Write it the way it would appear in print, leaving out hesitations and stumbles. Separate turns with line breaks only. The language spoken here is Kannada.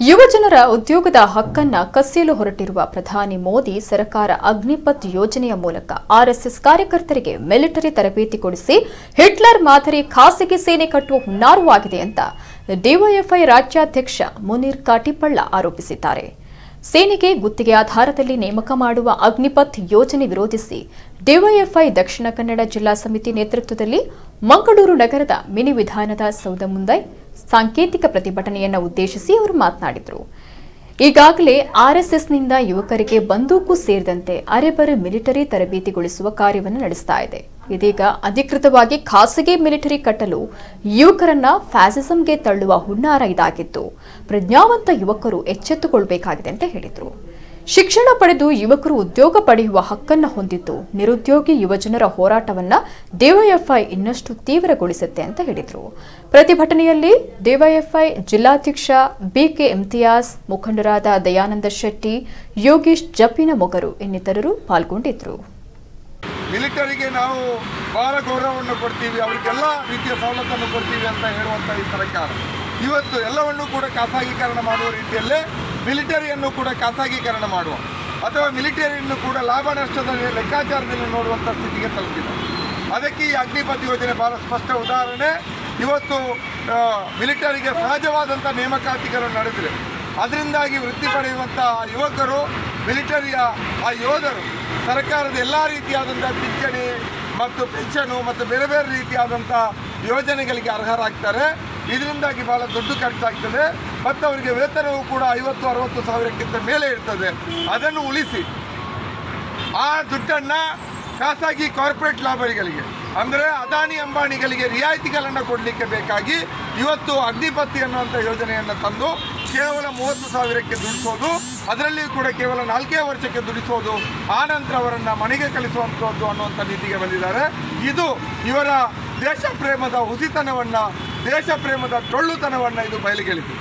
ಯುವಜನರ ಉದ್ಯೋಗದ ಹಕ್ಕನ್ನ ಕಸಿಯಲು ಹೊರಟಿರುವ ಪ್ರಧಾನಿ ಮೋದಿ ಸರ್ಕಾರ ಅಗ್ನಿಪಥ್ ಯೋಜನೆಯ ಮೂಲಕ ಆರ್ಎಸ್ಎಸ್ ಕಾರ್ಯಕರ್ತರಿಗೆ ಮಿಲಿಟರಿ ತರಬೇತಿ ಕೊಡಿಸಿ ಹಿಟ್ಲರ್ ಮಾದರಿ ಖಾಸಗಿ ಸೇನೆ ಕಟ್ಟುವ ಹುನ್ನಾರವಾಗಿದೆ ಅಂತ ಡಿವೈಎಫ್ಐ ರಾಜ್ಯಾಧ್ಯಕ್ಷ ಮುನೀರ್ ಕಾಟಿಪಳ್ಳ ಆರೋಪಿಸಿದ್ದಾರೆ. ಸೇನೆಗೆ ಗುತ್ತಿಗೆ ಆಧಾರದಲ್ಲಿ ನೇಮಕ ಮಾಡುವ ಅಗ್ನಿಪಥ್ ಯೋಜನೆ ವಿರೋಧಿಸಿ ಡಿವೈಎಫ್ಐ ದಕ್ಷಿಣ ಕನ್ನಡ ಜಿಲ್ಲಾ ಸಮಿತಿ ನೇತೃತ್ವದಲ್ಲಿ ಮಂಗಳೂರು ನಗರದ ಮಿನಿ ವಿಧಾನದ ಸೌಧ ಮುಂದೆ ಸಾಂಕೇತಿಕ ಪ್ರತಿಭಟನೆಯನ್ನು ಉದ್ದೇಶಿಸಿ ಅವರು ಮಾತನಾಡಿದರು. ಈಗಾಗಲೇ ಆರ್ಎಸ್ಎಸ್ನಿಂದ ಯುವಕರಿಗೆ ಬಂದೂಕು ಸೇರಿದಂತೆ ಅರೆಬರೆ ಮಿಲಿಟರಿ ತರಬೇತಿಗೊಳಿಸುವ ಕಾರ್ಯವನ್ನು ನಡೆಸ್ತಾ ಇದೆ. ಇದೀಗ ಅಧಿಕೃತವಾಗಿ ಖಾಸಗಿ ಮಿಲಿಟರಿ ಕಟ್ಟಲು ಯುವಕರನ್ನ ಫ್ಯಾಸಿಸಂಗೆ ತಳ್ಳುವ ಹುನ್ನಾರ ಇದಾಗಿದ್ದು ಪ್ರಜ್ಞಾವಂತ ಯುವಕರು ಎಚ್ಚೆತ್ತುಕೊಳ್ಳಬೇಕಾಗಿದೆ ಅಂತ ಹೇಳಿದರು. ಶಿಕ್ಷಣ ಪಡೆದು ಯುವಕರು ಉದ್ಯೋಗ ಪಡೆಯುವ ಹಕ್ಕನ್ನು ಹೊಂದಿದ್ದು ನಿರುದ್ಯೋಗಿ ಯುವಜನರ ಹೋರಾಟವನ್ನ ಡಿವೈಎಫ್ಐ ಇನ್ನಷ್ಟು ತೀವ್ರಗೊಳಿಸುತ್ತೆ ಅಂತ ಹೇಳಿದರು. ಪ್ರತಿಭಟನೆಯಲ್ಲಿ ಡಿವೈಎಫ್ಐ ಜಿಲ್ಲಾಧ್ಯಕ್ಷ ಬಿಕೆ ಇಮ್ತಿಯಾಜ್, ಮುಖಂಡರಾದ ದಯಾನಂದ ಶೆಟ್ಟಿ, ಯೋಗೀಶ್ ಜಪ್ಪಿನ ಮೊಗರು ಇನ್ನಿತರರು ಪಾಲ್ಗೊಂಡಿದ್ದರು.
ಮಿಲಿಟರಿಗೆ ನಾವು ಬಹಳ ಗೌರವವನ್ನು ಕೊಡ್ತೀವಿ, ಅವರಿಗೆಲ್ಲ ರೀತಿಯ ಸವಲತ್ತನ್ನು ಕೊಡ್ತೀವಿ ಅಂತ ಹೇಳುವಂಥ ಈ ಸರ್ಕಾರ ಇವತ್ತು ಎಲ್ಲವನ್ನೂ ಕೂಡ ಖಾಸಗೀಕರಣ ಮಾಡುವ ರೀತಿಯಲ್ಲೇ ಮಿಲಿಟರಿಯನ್ನು ಕೂಡ ಖಾಸಗೀಕರಣ ಮಾಡುವ ಅಥವಾ ಮಿಲಿಟರಿಯನ್ನು ಕೂಡ ಲಾಭ ನಷ್ಟದ ಲೆಕ್ಕಾಚಾರದಲ್ಲಿ ನೋಡುವಂಥ ಸ್ಥಿತಿಗೆ ತಲುಪಿದೆ. ಅದಕ್ಕೆ ಈ ಅಗ್ನಿಪಥ್ ಯೋಜನೆ ಭಾಳ ಸ್ಪಷ್ಟ ಉದಾಹರಣೆ. ಇವತ್ತು ಮಿಲಿಟರಿಗೆ ಸಹಜವಾದಂಥ ನೇಮಕಾತಿಗಳು ನಡೆದಿದೆ. ಅದರಿಂದಾಗಿ ವೃತ್ತಿ ಪಡೆಯುವಂಥ ಯುವಕರು, ಮಿಲಿಟರಿಯ ಆ ಯೋಧರು ಸರ್ಕಾರದ ಎಲ್ಲ ರೀತಿಯಾದಂಥ ಪಿಂಚಣಿ ಮತ್ತು ಪೆನ್ಷನು ಮತ್ತು ಬೇರೆ ಬೇರೆ ರೀತಿಯಾದಂಥ ಯೋಜನೆಗಳಿಗೆ ಅರ್ಹರಾಗ್ತಾರೆ. ಇದರಿಂದಾಗಿ ಭಾಳ ದೊಡ್ಡ ಖರ್ಚಾಗ್ತದೆ ಮತ್ತು ಅವರಿಗೆ ವೇತನವೂ ಕೂಡ 50-60 ಸಾವಿರಕ್ಕಿಂತ ಮೇಲೆ ಇರ್ತದೆ. ಅದನ್ನು ಉಳಿಸಿ ಆ ದುಡ್ಡನ್ನು ಖಾಸಗಿ ಕಾರ್ಪೊರೇಟ್ ಲಾಭರಿಗಳಿಗೆ ಅಂದರೆ ಅದಾನಿ ಅಂಬಾನಿಗಳಿಗೆ ರಿಯಾಯಿತಿಗಳನ್ನು ಕೊಡಲಿಕ್ಕೆ ಬೇಕಾಗಿ ಇವತ್ತು ಅಗ್ನಿಪಥ್ ಅನ್ನುವಂಥ ಯೋಜನೆಯನ್ನು ತಂದು ಕೇವಲ 30 ಸಾವಿರಕ್ಕೆ ದುಡಿಸೋದು, ಅದರಲ್ಲಿಯೂ ಕೂಡ ಕೇವಲ 4 ವರ್ಷಕ್ಕೆ ದುಡಿಸೋದು, ಆನಂತರ ಅವರನ್ನು ಮನೆಗೆ ಕಳಿಸುವಂಥದ್ದು ಅನ್ನುವಂಥ ನೀತಿಗೆ ಬಂದಿದ್ದಾರೆ. ಇದು ಇವರ ದೇಶ ಪ್ರೇಮದ ಹುಸಿತನವನ್ನು, ದೇಶ ಪ್ರೇಮದ ಟೊಳ್ಳುತನವನ್ನು ಇದು ಬಯಲಿಗೆಳಿತು.